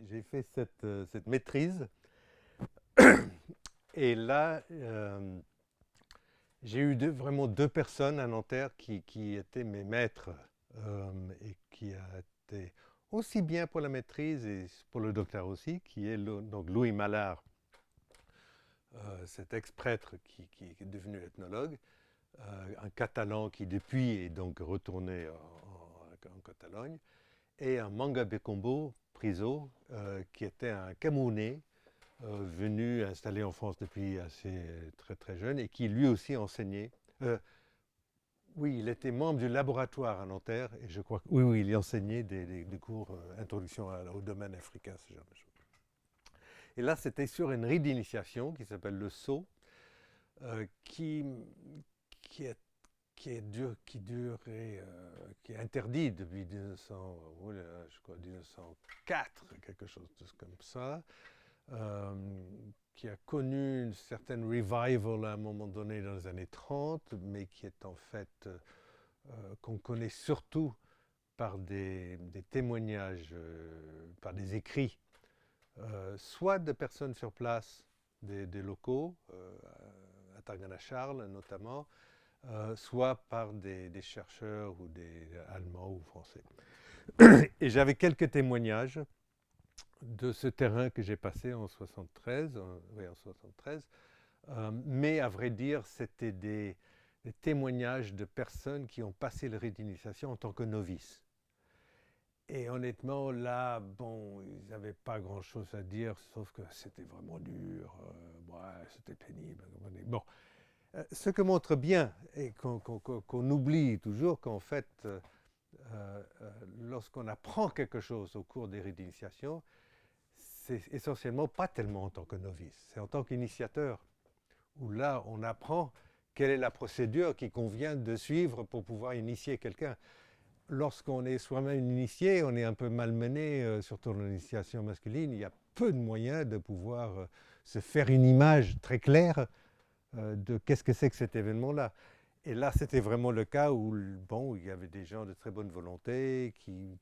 J'ai fait cette maîtrise et là, j'ai eu vraiment deux personnes à Nanterre qui étaient mes maîtres et qui a été aussi bien pour la maîtrise et pour le doctorat aussi, qui est donc Louis Mallard, cet ex-prêtre qui est devenu ethnologue, un Catalan qui depuis est donc retourné en Catalogne, et un Manga Bekombo Priso, qui était un Camerounais venu installé en France depuis assez très très jeune et qui lui aussi enseignait. Oui, il était membre du laboratoire à Nanterre et je crois que oui, oui, il enseignait des cours introduction au domaine africain, ce genre de choses. Et là, c'était sur une rite d'initiation qui s'appelle le sceau, euh, qui, qui est qui est interdit depuis 1900, je crois 1904, quelque chose comme ça, euh, qui a connu une certaine revival à un moment donné dans les années 30, mais qui est en fait qu'on connaît surtout par des témoignages, par des écrits, soit de personnes sur place, des locaux, à Targana-Charles notamment, soit par des chercheurs ou des Allemands ou Français. Et j'avais quelques témoignages de ce terrain que j'ai passé en 73, oui, en 73, mais à vrai dire, c'était des témoignages de personnes qui ont passé le rite d'initiation en tant que novices. Et honnêtement, là, bon, ils n'avaient pas grand-chose à dire, sauf que c'était vraiment dur, ouais, c'était pénible. Bon, ce que montre bien, et qu'on oublie toujours, qu'en fait, lorsqu'on apprend quelque chose au cours des rites d'initiation, c'est essentiellement pas tellement en tant que novice, c'est en tant qu'initiateur, où là, on apprend quelle est la procédure qu'il convient de suivre pour pouvoir initier quelqu'un. Lorsqu'on est soi-même initié, on est un peu malmené, surtout dans l'initiation masculine, il y a peu de moyens de pouvoir se faire une image très claire de qu'est-ce que c'est que cet événement-là. Et là, c'était vraiment le cas où, bon, il y avait des gens de très bonne volonté qui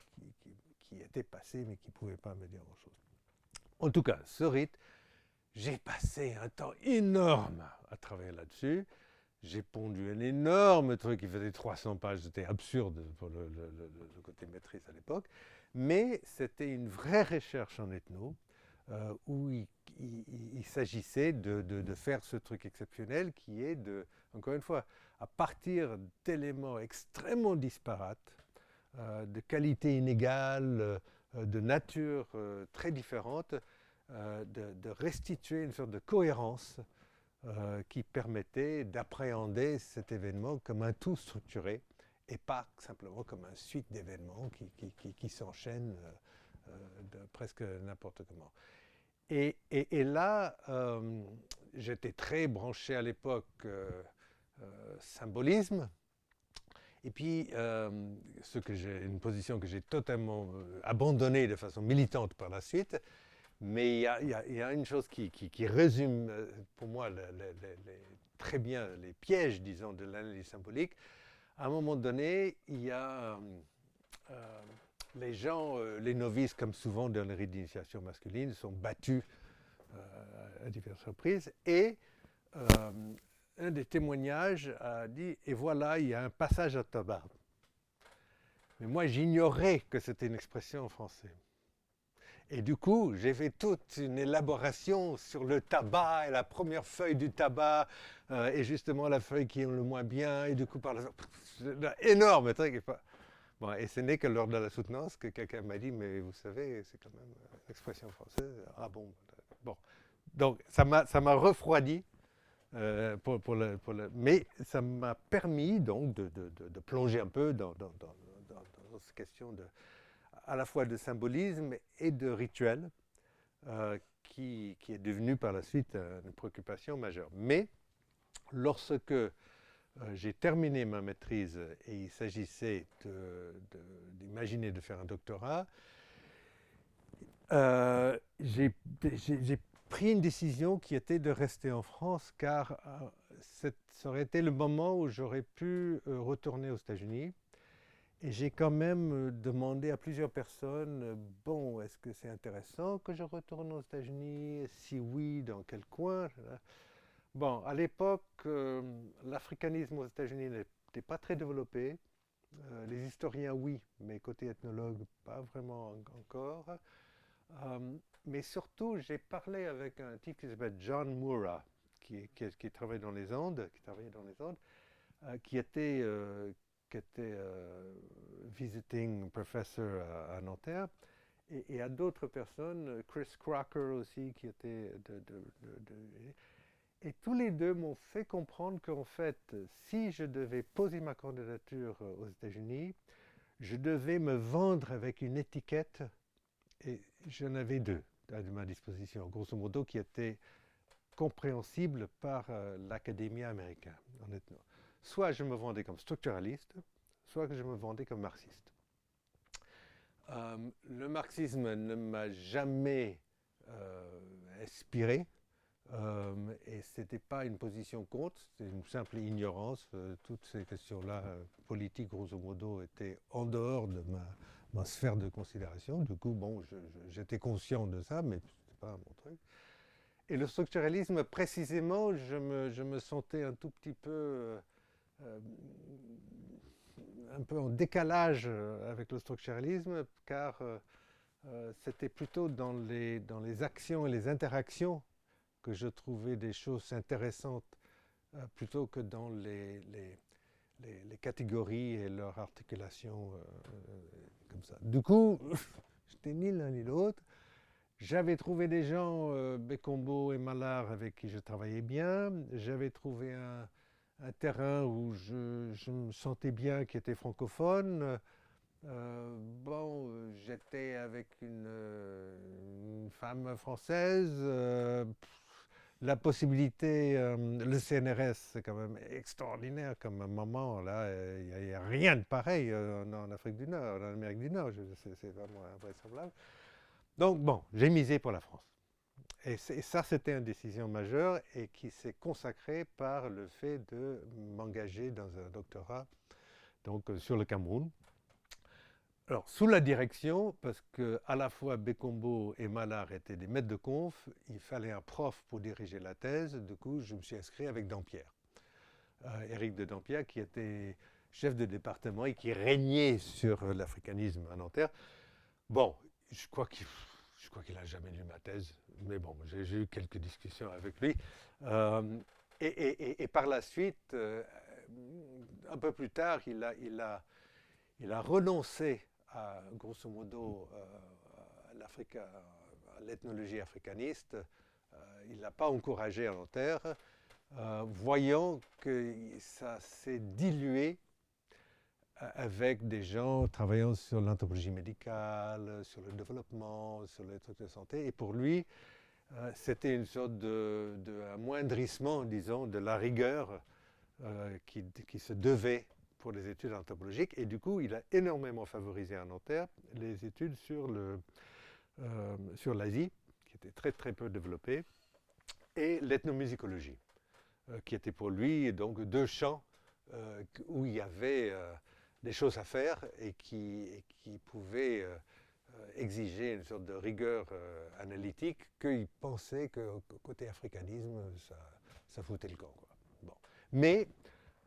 étaient passés, mais qui ne pouvaient pas me dire grand-chose. En tout cas, ce rite, j'ai passé un temps énorme à travailler là-dessus. J'ai pondu un énorme truc qui faisait 300 pages. C'était absurde pour le côté maîtrise à l'époque. Mais c'était une vraie recherche en ethno où il s'agissait de faire ce truc exceptionnel qui est de, encore une fois, à partir d'éléments extrêmement disparates, de qualité inégale, de nature très différente, de restituer une sorte de cohérence qui permettait d'appréhender cet événement comme un tout structuré et pas simplement comme une suite d'événements qui s'enchaînent de presque n'importe comment. Et là, j'étais très branché à l'époque symbolisme. Et puis, une position que j'ai totalement abandonnée de façon militante par la suite. Mais il y a une chose qui résume pour moi très bien les pièges, disons, de l'analyse symbolique. À un moment donné, il y a les gens, les novices, comme souvent dans les rites d'initiation masculine, sont battus à diverses reprises. Et euh, un des témoignages a dit, et voilà, il y a un passage à tabac. Mais moi, j'ignorais que c'était une expression en français. Et du coup, j'ai fait toute une élaboration sur le tabac et la première feuille du tabac, et justement la feuille qui est le moins bien, et du coup, par la énorme truc. Bon, et ce n'est que lors de la soutenance que quelqu'un m'a dit, mais vous savez, c'est quand même une expression française. Ah bon, bon. Donc, ça m'a refroidi, mais ça m'a permis donc de plonger un peu dans cette question à la fois de symbolisme et de rituel, qui est devenu par la suite une préoccupation majeure. Mais lorsque j'ai terminé ma maîtrise et il s'agissait d'imaginer de faire un doctorat, j'ai pris une décision qui était de rester en France car ça aurait été le moment où j'aurais pu retourner aux États-Unis. Et j'ai quand même demandé à plusieurs personnes, bon, est-ce que c'est intéressant que je retourne aux États-Unis? Si oui, dans quel coin? Bon, à l'époque, l'africanisme aux États-Unis n'était pas très développé. Les historiens, oui, mais côté ethnologue, pas vraiment encore. Mais surtout, j'ai parlé avec un type qui s'appelle John Mura, qui travaille dans les Andes, qui était visiting professor à Nanterre, et à d'autres personnes, Chris Crocker aussi, qui était et tous les deux m'ont fait comprendre qu'en fait, si je devais poser ma candidature aux États-Unis, je devais me vendre avec une étiquette, et j'en avais deux à ma disposition, grosso modo, qui étaient compréhensibles par l'académie américaine, honnêtement. Soit je me vendais comme structuraliste, soit que je me vendais comme marxiste. Le marxisme ne m'a jamais inspiré, et ce n'était pas une position contre, c'était une simple ignorance. Toutes ces questions-là, politiques, grosso modo, étaient en dehors de ma sphère de considération. Du coup, bon, j'étais conscient de ça, mais ce n'était pas mon truc. Et le structuralisme, précisément, je me sentais un tout petit peu un peu en décalage avec le structuralisme, car c'était plutôt dans les actions et les interactions que je trouvais des choses intéressantes, plutôt que dans les catégories et leur articulation comme ça. Du coup, je n'étais ni l'un ni l'autre. J'avais trouvé des gens, Bécombo et Mallard, avec qui je travaillais bien. J'avais trouvé un terrain où je me sentais bien, qui était francophone. Bon, j'étais avec une femme française. La possibilité, le CNRS, c'est quand même extraordinaire comme moment. Là, il n'y a rien de pareil en Afrique du Nord, en Amérique du Nord. C'est vraiment invraisemblable. Donc, bon, j'ai misé pour la France. Et ça, c'était une décision majeure et qui s'est consacrée par le fait de m'engager dans un doctorat donc, sur le Cameroun. Alors, sous la direction, parce que à la fois Bécombo et Mallard étaient des maîtres de conf, il fallait un prof pour diriger la thèse. Du coup, je me suis inscrit avec Dampierre. Éric de Dampierre, qui était chef de département et qui régnait sur l'africanisme à Nanterre. Bon, je crois qu'il n'a jamais lu ma thèse, mais bon, j'ai eu quelques discussions avec lui. Et par la suite, un peu plus tard, il a renoncé grosso modo à l'ethnologie africaniste. Il ne l'a pas encouragé à Nanterre, voyant que ça s'est dilué avec des gens travaillant sur l'anthropologie médicale, sur le développement, sur les trucs de santé. Et pour lui, c'était une sorte d'amoindrissement, disons, de la rigueur qui se devait pour les études anthropologiques. Et du coup, il a énormément favorisé à Nanterre les études sur l'Asie, qui était très très peu développée, et l'ethnomusicologie, qui était pour lui donc deux champs où il y avait des choses à faire et qui pouvaient exiger une sorte de rigueur analytique qu'il pensait que côté africanisme, ça foutait le camp, quoi. Bon. Mais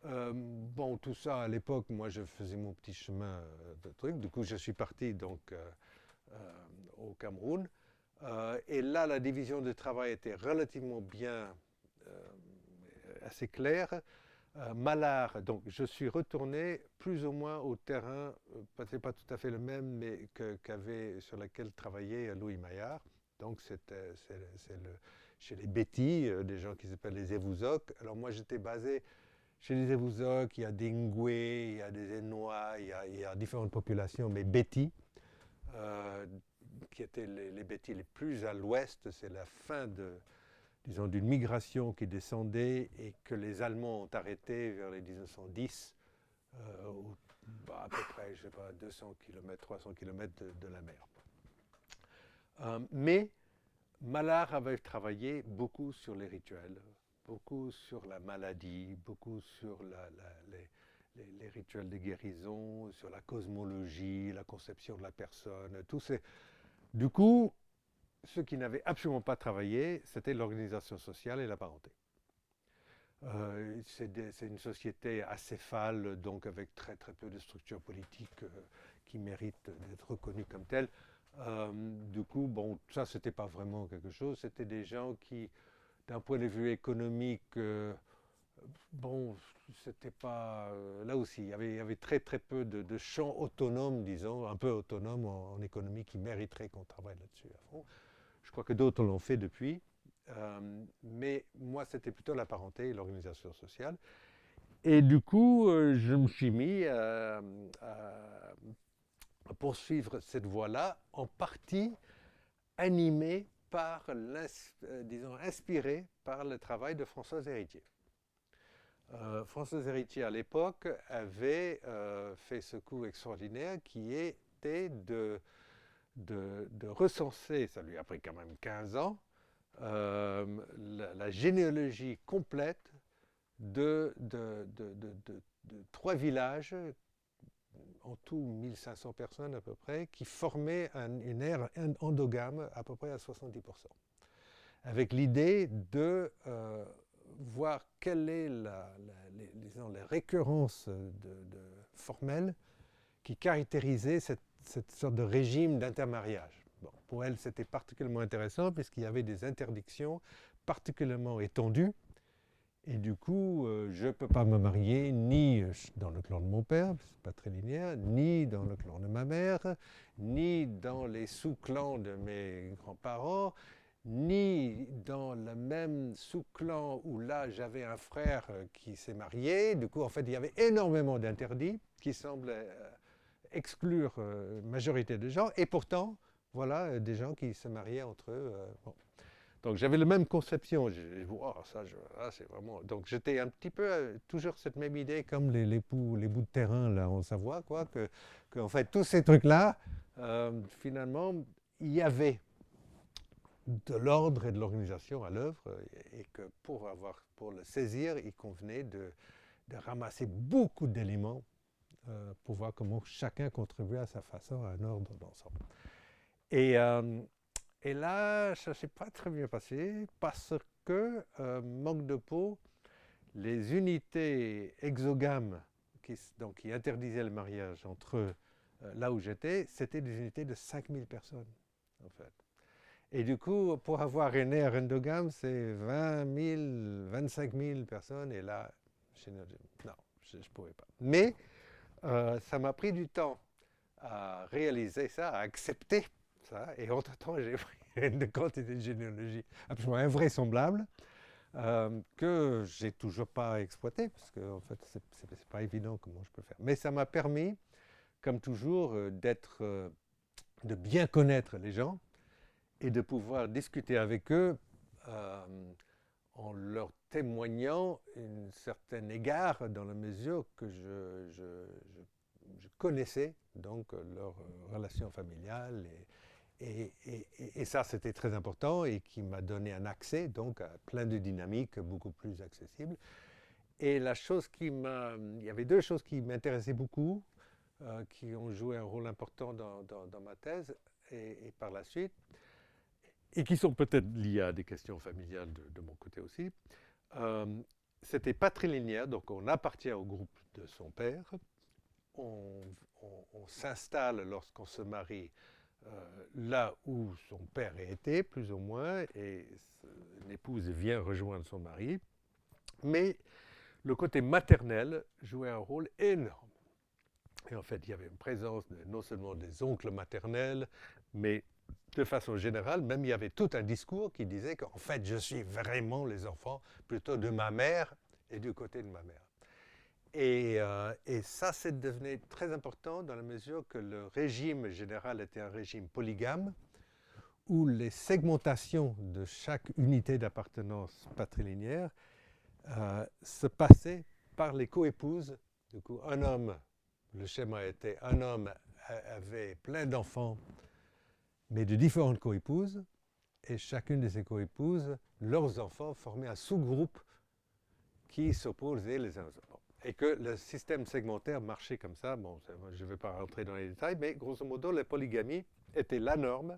bon, tout ça à l'époque, moi je faisais mon petit chemin de trucs. Du coup, je suis parti donc au Cameroun. Et là, la division de travail était relativement bien, assez claire. Mallard, donc je suis retourné plus ou moins au terrain, peut-être pas tout à fait le même, mais sur lequel travaillait Louis Maillard. Donc c'est chez les Bétis, des gens qui s'appellent les Évouzocs. Alors moi j'étais basé chez les Évouzocs, il y a des Ngoué, il y a des Énois, il y a différentes populations, mais Bétis. qui étaient les bêtis les plus à l'ouest. C'est la fin d'une migration qui descendait et que les Allemands ont arrêté vers les 1910, à peu près, je sais pas, 200 km, 300 km de la mer. Mais Mallard avait travaillé beaucoup sur les rituels, beaucoup sur la maladie, beaucoup sur les rituels de guérison, sur la cosmologie, la conception de la personne, tout ces... Du coup, ce qui n'avait absolument pas travaillé, c'était l'organisation sociale et la parenté. C'est une société acéphale, donc avec très très peu de structures politiques qui méritent d'être reconnues comme telles. Du coup, bon, ça, c'était pas vraiment quelque chose. C'était des gens qui, d'un point de vue économique, bon, c'était pas... là aussi, il y avait très très peu de champs autonomes, disons, un peu autonomes en économie qui mériteraient qu'on travaille là-dessus à fond. Je crois que d'autres l'ont fait depuis. Mais moi, c'était plutôt la parenté et l'organisation sociale. Et du coup, je me suis mis à poursuivre cette voie-là, en partie animé par, disons, inspiré par le travail de Françoise Héritier. Françoise Héritier, à l'époque, avait fait ce coup extraordinaire qui était de recenser, ça lui a pris quand même 15 ans, la généalogie complète de 3 villages, en tout 1500 personnes à peu près, qui formaient une ère endogame à peu près à 70%. Avec l'idée de voir quelle est les récurrences formelles qui caractérisaient cette sorte de régime d'intermariage. Bon, pour elle, c'était particulièrement intéressant puisqu'il y avait des interdictions particulièrement étendues. Et du coup, je ne peux pas me marier ni dans le clan de mon père, c'est pas très linéaire, ni dans le clan de ma mère, ni dans les sous-clans de mes grands-parents, ni dans le même sous-clan où là j'avais un frère qui s'est marié. Du coup, en fait, il y avait énormément d'interdits qui semblaient exclure majorité de gens. Et pourtant, voilà, des gens qui se mariaient entre eux. Bon. Donc j'avais la même conception. C'est vraiment. Donc j'étais un petit peu toujours cette même idée comme les bouts de terrain là en Savoie, quoi, que en fait tous ces trucs-là, finalement, il y avait de l'ordre et de l'organisation à l'œuvre, et que pour le saisir, il convenait de ramasser beaucoup d'éléments pour voir comment chacun contribuait à sa façon à un ordre d'ensemble. Et là, ça ne s'est pas très bien passé parce que, manque de peau, les unités exogames qui interdisaient le mariage entre là où j'étais, c'était des unités de 5000 personnes, en fait. Et du coup, pour avoir une ère endogame, c'est 20 000, 25 000 personnes. Et là, non, je ne pouvais pas. Mais ça m'a pris du temps à réaliser ça, à accepter ça. Et entre-temps, j'ai pris une quantité de généalogie absolument invraisemblable que j'ai toujours pas exploité parce que en fait, c'est pas évident comment je peux faire. Mais ça m'a permis, comme toujours, de bien connaître les gens et de pouvoir discuter avec eux en leur témoignant un certain égard dans la mesure que je connaissais donc leur relation familiale et ça c'était très important et qui m'a donné un accès donc à plein de dynamiques beaucoup plus accessibles. Et il y avait 2 choses qui m'intéressaient beaucoup, qui ont joué un rôle important dans ma thèse et par la suite, et qui sont peut-être liées à des questions familiales de mon côté aussi. C'était patrilinéaire, donc on appartient au groupe de son père. On s'installe lorsqu'on se marie là où son père était, plus ou moins, et l'épouse vient rejoindre son mari. Mais le côté maternel jouait un rôle énorme. Et en fait, il y avait une présence non seulement des oncles maternels, mais de façon générale, même il y avait tout un discours qui disait qu'en fait, je suis vraiment les enfants plutôt de ma mère et du côté de ma mère. Et ça, c'est devenu très important dans la mesure que le régime général était un régime polygame, où les segmentations de chaque unité d'appartenance patrilinéaire se passaient par les coépouses. Du coup, un homme, le schéma était un homme avait plein d'enfants, mais de différentes coépouses, et chacune de ces coépouses, leurs enfants formaient un sous-groupe qui s'opposaient les uns aux autres. Et que le système segmentaire marchait comme ça. Bon, je ne vais pas rentrer dans les détails, mais grosso modo, la polygamie était la norme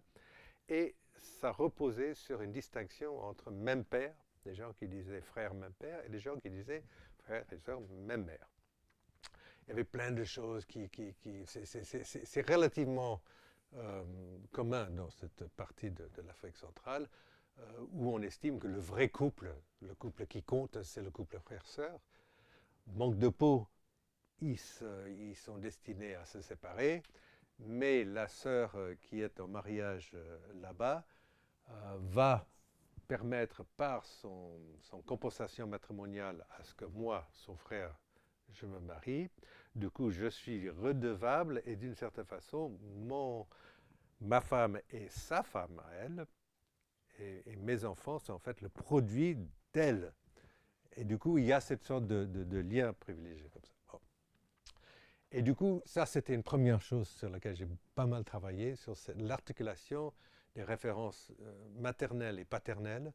et ça reposait sur une distinction entre même père, des gens qui disaient frère, même père, et des gens qui disaient frère et sœur, même mère. Il y avait plein de choses c'est relativement commun dans cette partie de l'Afrique centrale, où on estime que le vrai couple, le couple qui compte, c'est le couple frère-sœur. Manque de peau, ils sont destinés à se séparer, mais la sœur qui est en mariage là-bas va permettre par son compensation matrimoniale à ce que moi, son frère, je me marie. Du coup, je suis redevable et d'une certaine façon, ma femme est sa femme à elle et mes enfants sont en fait le produit d'elle. Et du coup, il y a cette sorte de lien privilégié comme ça. Bon. Et du coup, ça, c'était une première chose sur laquelle j'ai pas mal travaillé, sur l'articulation des références maternelles et paternelles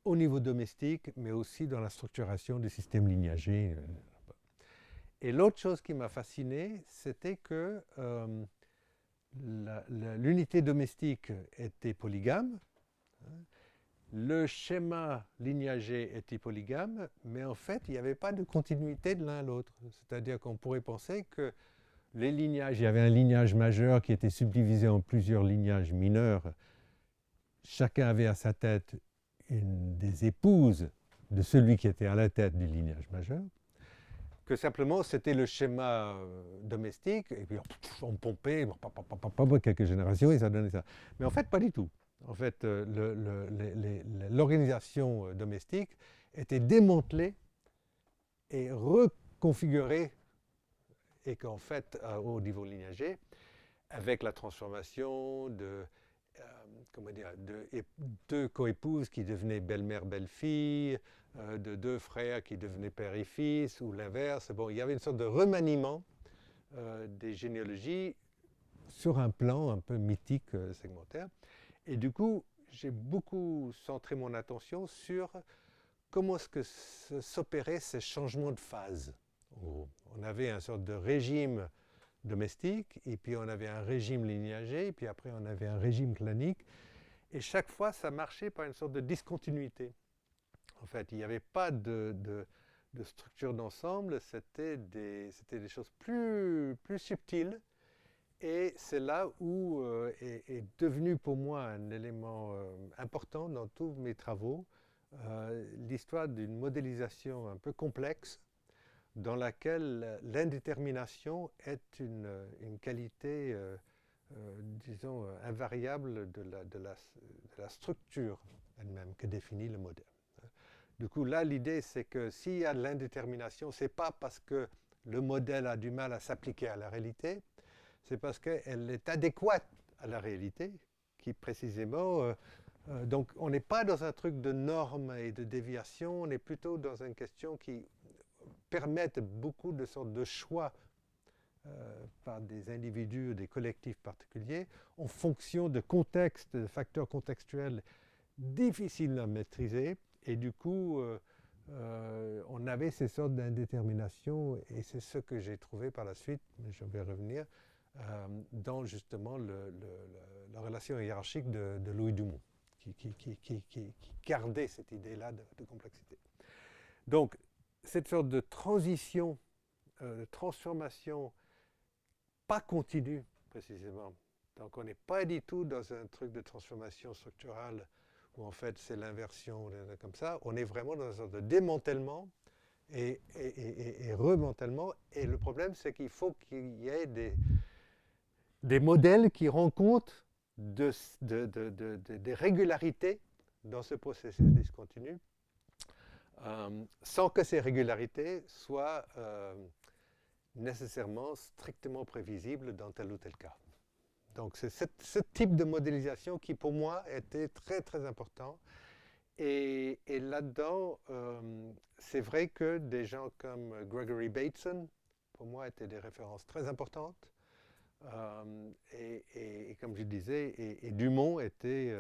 au niveau domestique, mais aussi dans la structuration du système lignagé. Et l'autre chose qui m'a fasciné, c'était que l'unité domestique était polygame. Le schéma lignagé était polygame, mais en fait, il n'y avait pas de continuité de l'un à l'autre. C'est-à-dire qu'on pourrait penser que les lignages, il y avait un lignage majeur qui était subdivisé en plusieurs lignages mineurs. Chacun avait à sa tête une des épouses de celui qui était à la tête du lignage majeur. Que simplement, c'était le schéma domestique, et puis on pompait, quelques générations, et ça donnait ça. Mais en fait, pas du tout. En fait, l'organisation domestique était démantelée et reconfigurée, et qu'en fait, au niveau lignagé, avec la transformation de deux coépouses qui devenaient belle-mère, belle-fille, de deux frères qui devenaient père et fils, ou l'inverse. Bon, il y avait une sorte de remaniement des généalogies sur un plan un peu mythique segmentaire. Et du coup, j'ai beaucoup centré mon attention sur comment est-ce que s'opéraient ces changements de phase. On avait un sorte de régime domestique, et puis on avait un régime lignagé, et puis après on avait un régime clanique. Et chaque fois, ça marchait par une sorte de discontinuité. En fait, il n'y avait pas de structure d'ensemble, c'était des choses plus subtiles. Et c'est là où est devenu pour moi un élément important dans tous mes travaux, l'histoire d'une modélisation un peu complexe, dans laquelle l'indétermination est une qualité, disons, invariable de la structure elle-même que définit le modèle. Du coup, là, l'idée, c'est que s'il y a de l'indétermination, ce n'est pas parce que le modèle a du mal à s'appliquer à la réalité, c'est parce qu'elle est adéquate à la réalité, qui précisément... donc, on n'est pas dans un truc de normes et de déviation, on est plutôt dans une question qui permettent beaucoup de sortes de choix par des individus, des collectifs particuliers, en fonction de contextes, de facteurs contextuels difficiles à maîtriser. Et du coup, on avait ces sortes d'indétermination, et c'est ce que j'ai trouvé par la suite, mais je vais revenir, dans justement la relation hiérarchique de Louis Dumont, qui gardait cette idée-là de complexité. Donc, cette sorte de transition, de transformation, pas continue précisément. Donc on n'est pas du tout dans un truc de transformation structurale où en fait c'est l'inversion, comme ça. On est vraiment dans une sorte de démantèlement et remantèlement. Et le problème, c'est qu'il faut qu'il y ait des modèles qui rendent compte des régularités dans ce processus discontinu, sans que ces régularités soient nécessairement strictement prévisibles dans tel ou tel cas. Donc c'est ce type de modélisation qui pour moi était très très important. Et là-dedans, c'est vrai que des gens comme Gregory Bateson, pour moi, étaient des références très importantes. Et comme je disais, et Dumont était,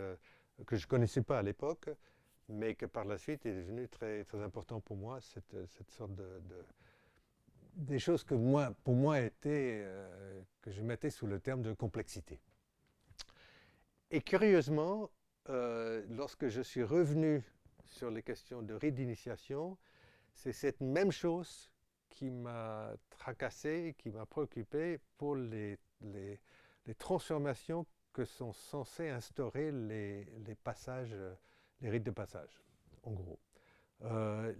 que je ne connaissais pas à l'époque, mais que par la suite est devenu très, très important pour moi, cette sorte des choses que moi, pour moi, étaient, que je mettais sous le terme de complexité. Et curieusement, lorsque je suis revenu sur les questions de rite d'initiation, c'est cette même chose qui m'a tracassé, qui m'a préoccupé pour les transformations que sont censés instaurer les passages, les rites de passage, en gros.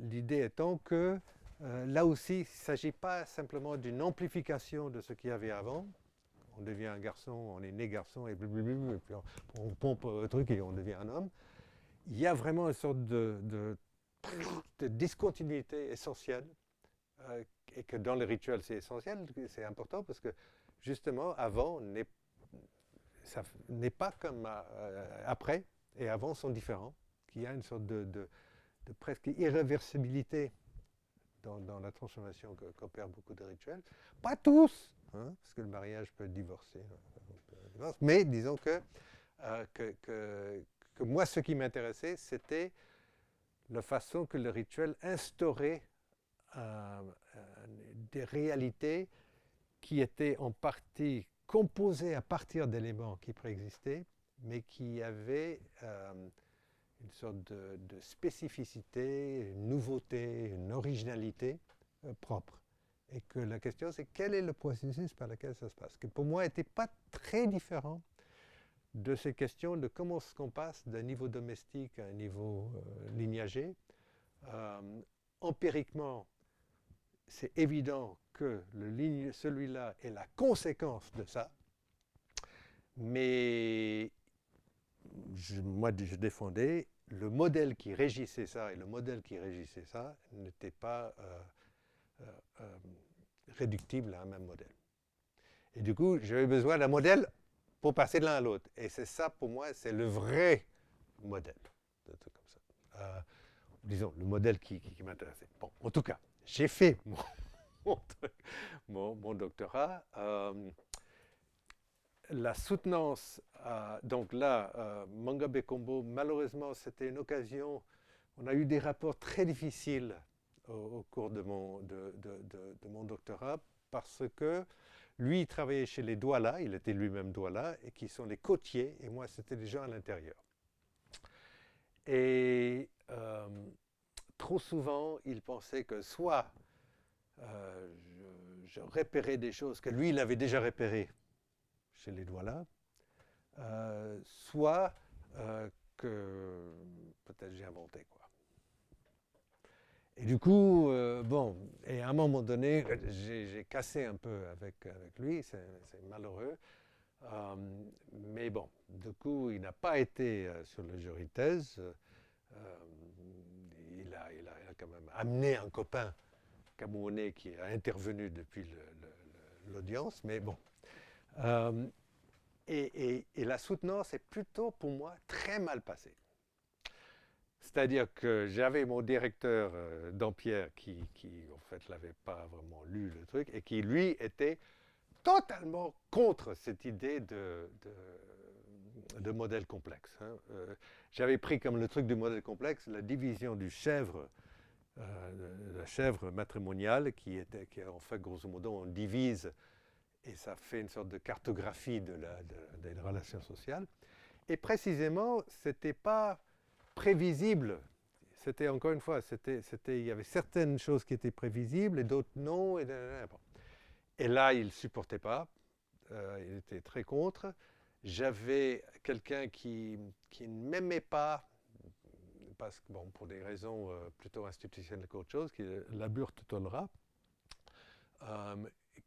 L'idée étant que là aussi, il ne s'agit pas simplement d'une amplification de ce qu'il y avait avant. On devient un garçon, on est né garçon, et puis on pompe un truc et on devient un homme. Il y a vraiment une sorte de discontinuité essentielle, et que dans le rituel c'est essentiel, c'est important parce que justement avant ça n'est pas comme après, et avant sont différents, qu'il y a une sorte de presque irréversibilité dans la transformation qu'opèrent beaucoup de rituels. Pas tous, hein, parce que le mariage peut divorcer, mais disons que moi ce qui m'intéressait c'était la façon que le rituel instaurait des réalités qui étaient en partie composées à partir d'éléments qui préexistaient, mais qui avaient une sorte de spécificité, une nouveauté, une originalité propre. Et que la question, c'est quel est le processus par lequel ça se passe, qui pour moi n'était pas très différent de ces questions de comment est-ce qu'on passe d'un niveau domestique à un niveau lignagé. Empiriquement, c'est évident que celui-là est la conséquence de ça, mais moi je défendais le modèle qui régissait ça, et le modèle qui régissait ça n'était pas réductible à un même modèle. Et du coup, j'avais besoin d'un modèle pour passer de l'un à l'autre. Et c'est ça, pour moi, c'est le vrai modèle. De trucs comme ça. Disons, le modèle qui m'intéressait. Bon, en tout cas, j'ai fait mon doctorat. La soutenance, donc là, Mangabe Kombo, malheureusement, c'était une occasion. On a eu des rapports très difficiles au cours de mon doctorat parce que lui, il travaillait chez les Douala, il était lui-même Douala, et qui sont les côtiers, et moi, c'était des gens à l'intérieur. Et trop souvent, il pensait que soit je repérais des choses que lui, il avait déjà repérées chez les Douala, soit que peut-être j'ai inventé, quoi. Et du coup, bon, et à un moment donné, j'ai cassé un peu avec lui, c'est malheureux. Mais bon, du coup, il n'a pas été sur le jury de thèse. Il a quand même amené un copain camerounais qui a intervenu depuis l'audience, mais bon. Et la soutenance est plutôt, pour moi, très mal passée. C'est-à-dire que j'avais mon directeur, Dampierre, qui en fait n'avait pas vraiment lu le truc, et qui, lui, était totalement contre cette idée de modèle complexe. Hein. J'avais pris comme le truc du modèle complexe la division du chèvre, la chèvre matrimoniale, qui en fait, grosso modo, on divise, et ça fait une sorte de cartographie des relations sociales. Et précisément, ce n'était pas prévisible. C'était, encore une fois, il y avait certaines choses qui étaient prévisibles et d'autres non. Et là, il ne supportait pas. Il était très contre. J'avais quelqu'un qui ne m'aimait pas, parce que, bon, pour des raisons plutôt institutionnelles qu'autre chose, qui est Laburte Tolra,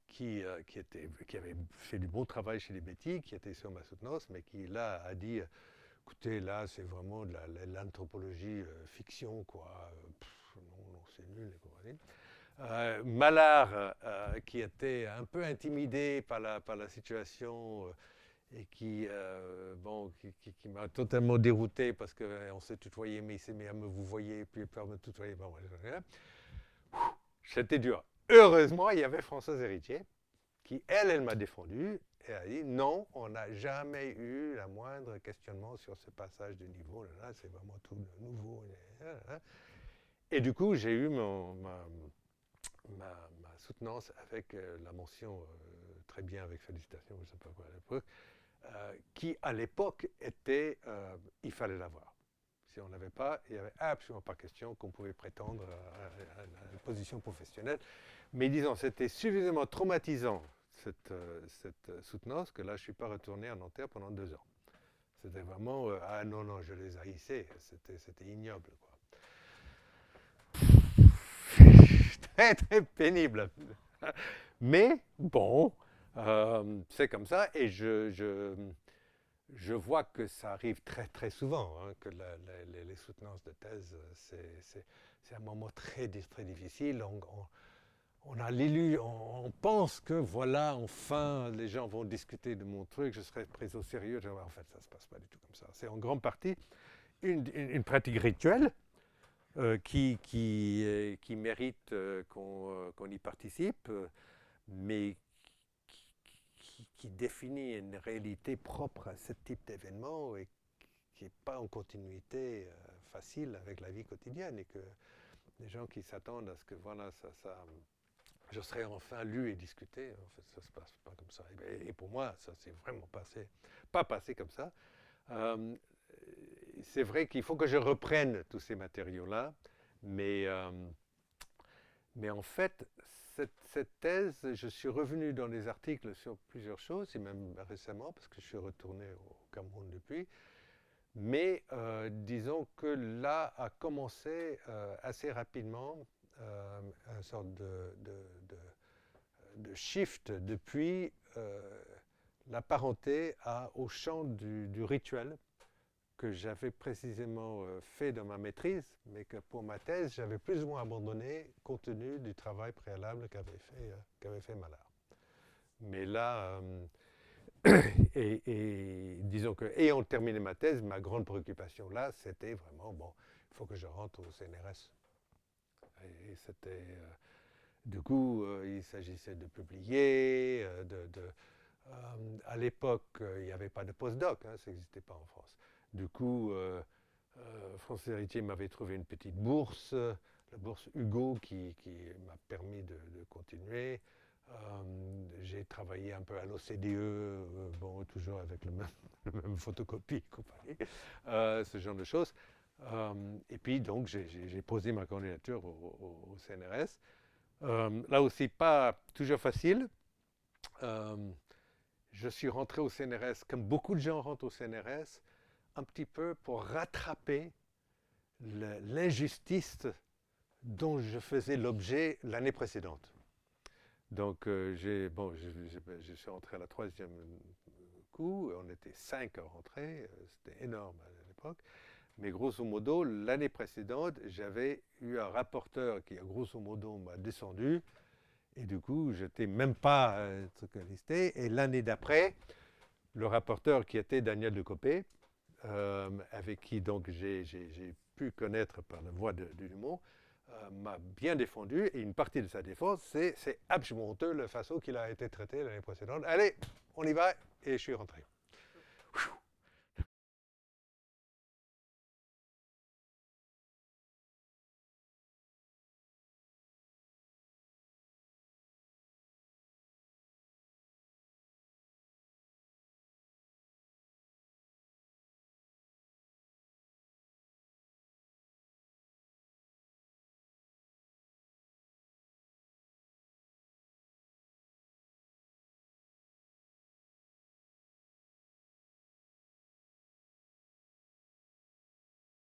qui avait fait du bon travail chez les Betty, qui était sur ma soutenance, mais qui là a dit écoutez, là c'est vraiment de l'anthropologie fiction, quoi. Non, c'est nul, les compagnies. Mallard, qui était un peu intimidé par la situation, et qui m'a totalement dérouté parce qu'on s'est tutoyé, mais il s'est mis à me vous voyez, puis à me tutoyer. Bon, c'était dur. Heureusement, il y avait Françoise Héritier, qui, elle m'a défendu et a dit non, on n'a jamais eu la moindre questionnement sur ce passage de niveau. Là, c'est vraiment tout nouveau. Et du coup, j'ai eu ma soutenance avec la mention très bien, avec félicitations, je ne sais pas quoi à l'époque, qui à l'époque était, il fallait l'avoir. Si on n'avait pas, il n'y avait absolument pas question qu'on pouvait prétendre à une position professionnelle. Mais disons, c'était suffisamment traumatisant, cette soutenance, que là, je ne suis pas retourné à Nanterre pendant 2 ans. C'était vraiment, ah non, non, je les haïssais, c'était ignoble, quoi. Très, très pénible. Mais bon, c'est comme ça, et je vois que ça arrive très très souvent, hein, que les soutenances de thèse, c'est un moment très, très difficile. On a on pense que voilà, enfin, les gens vont discuter de mon truc, je serai pris au sérieux. En fait, ça ne se passe pas du tout comme ça. C'est en grande partie une pratique rituelle qui mérite qu'on y participe, mais qui définit une réalité propre à ce type d'événement et qui n'est pas en continuité facile avec la vie quotidienne, et que les gens qui s'attendent à ce que voilà, je serai enfin lu et discuté, en fait, ça ne se passe pas comme ça. Et pour moi, ça s'est vraiment pas passé comme ça. Euh, c'est vrai qu'il faut que je reprenne tous ces matériaux-là, mais en fait, cette thèse, je suis revenu dans des articles sur plusieurs choses, et même récemment, parce que je suis retourné au Cameroun depuis. Mais disons que là a commencé assez rapidement une sorte de shift depuis la parenté au champ du rituel, que j'avais précisément fait dans ma maîtrise, mais que pour ma thèse, j'avais plus ou moins abandonné compte tenu du travail préalable qu'avait fait Mallard. Mais là, et disons que, ayant terminé ma thèse, ma grande préoccupation là, c'était vraiment, bon, il faut que je rentre au CNRS. Et c'était, du coup, il s'agissait de publier, à l'époque, il n'y avait pas de postdoc, hein, ça n'existait pas en France. Du coup, François Héritier m'avait trouvé une petite bourse, la bourse Hugo, qui m'a permis de continuer. J'ai travaillé un peu à l'OCDE, bon, toujours avec le même photocopie et compagnie, ce genre de choses. Et puis, donc, j'ai posé ma candidature au CNRS. Là aussi, pas toujours facile. Je suis rentré au CNRS, comme beaucoup de gens rentrent au CNRS, un petit peu pour rattraper l'injustice dont je faisais l'objet l'année précédente. Donc, je suis rentré à la 3e coup, on était 5 à rentrer, c'était énorme à l'époque. Mais grosso modo, l'année précédente, j'avais eu un rapporteur qui, grosso modo, m'a descendu. Et du coup, je n'étais même pas listé. Et l'année d'après, le rapporteur qui était Daniel Decopé, avec qui donc j'ai pu connaître par la voie de l'humour, m'a bien défendu. Et une partie de sa défense, c'est absolument honteux la façon qu'il a été traité l'année précédente. Allez, on y va. Et je suis rentré.